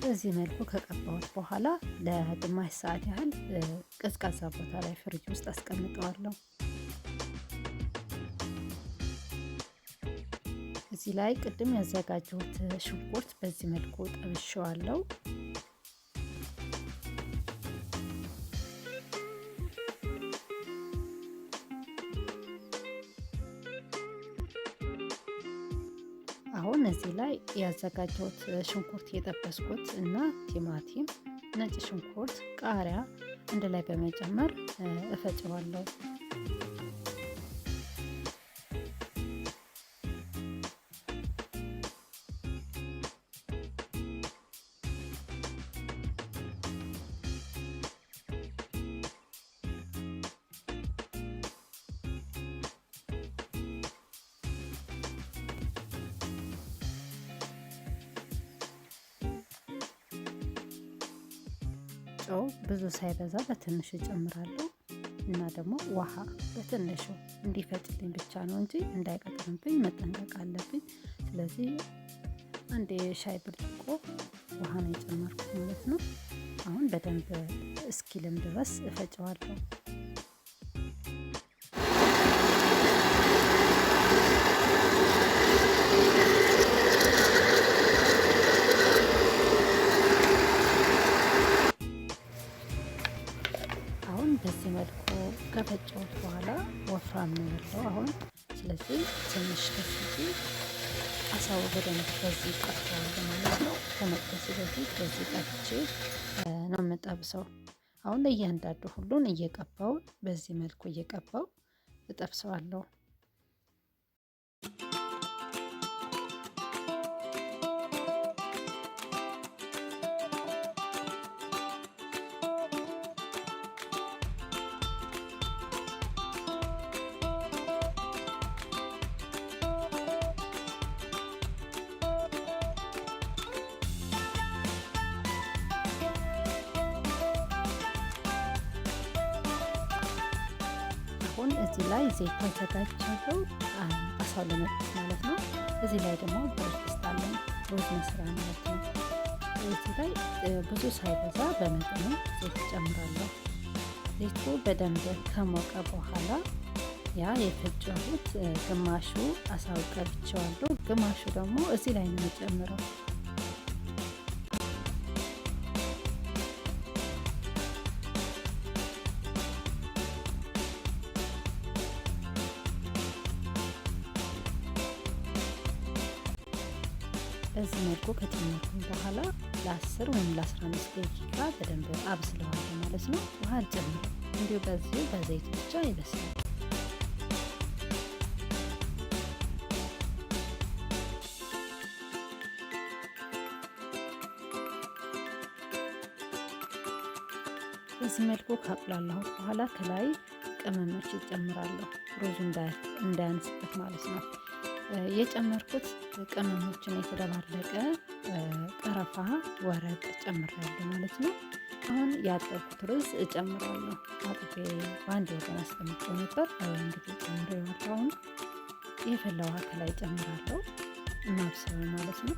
በዚህ መልኩ ከቀባሁት በኋላ ለግማሽ ሰዓት ያህል ቀዝቃዛ ቦታ ላይ ፍሪጅ ውስጥ አስቀምጠዋለሁ። እዚህ ላይ ቅድም ያዘጋጀሁት ሽንኩርት በዚህ መልኩ ጠብሼዋለሁ። አሁን እዚህ ላይ ያዘጋጀሁት ሽንኩርት የጠበስኩት እና ቲማቲም፣ ነጭ ሽንኩርት፣ ቃሪያ አንድ ላይ በመጨመር እፈጨዋለሁ። ጨው ብዙ ሳይበዛ በትንሹ እጨምራለሁ እና ደግሞ ውሃ በትንሹ እንዲፈጭልኝ ብቻ ነው እንጂ እንዳይቀጥንብኝ መጠንቀቅ አለብኝ። ስለዚህ አንድ የሻይ ብርጭቆ ውሃ ነው የጨመርኩት ማለት ነው። አሁን በደንብ እስኪልም ድረስ እፈጨዋለሁ። በዚህ መልኩ ከፈጨሁት በኋላ ወፍራም ነው ያለው አሁን። ስለዚህ ትንሽ ከፍቼ አሳው በደንብ በዚህ ቀጥታለሁ ማለት ነው። ከመጥበሴ በፊት በዚህ ቀጥቼ ነው የምጠብሰው። አሁን ለእያንዳንዱ ሁሉን እየቀባው በዚህ መልኩ እየቀባው እጠብሰዋለሁ። አሁን እዚህ ላይ ዘይት ተዘጋጅቻለሁ አሳው ለመጥበስ ማለት ነው። እዚህ ላይ ደግሞ ብረት አለኝ ሩዝ መስሪያ ማለት ነው። እዚህ ላይ ብዙ ሳይበዛ በመጠኑ ዘይት ጨምራለሁ። ዘይቱ በደንብ ከሞቀ በኋላ ያ የፈጨሁት ግማሹ አሳው ቀብቼዋለሁ፣ ግማሹ ደግሞ እዚህ ላይ ነው የምጨምረው። በዚህ መልኩ ከጨመርኩኝ በኋላ ለ10 ወይም ለ15 ደቂቃ በደንብ አብስለዋለሁ ማለት ነው። ውሃ አልጨምርም፣ እንዲሁ በዚሁ በዘይት ብቻ ይበስላል። በዚህ መልኩ ካቁላላሁት በኋላ ከላይ ቅመሞች እጨምራለሁ፣ ሩዙ እንዳያንስበት ማለት ነው። የጨመርኩት ቅመሞችን የተደባለቀ ቀረፋ ወረቅ ጨምራለሁ ማለት ነው። አሁን ያጠብኩት ሩዝ እጨምራለሁ። አጥቤ በአንድ ወገን አስቀምጬው ነበር። እንግዲህ ጨምሬዋለሁ። አሁን የፈላ ውሃ ከላይ ጨምራለሁ፣ ማብሰል ማለት ነው።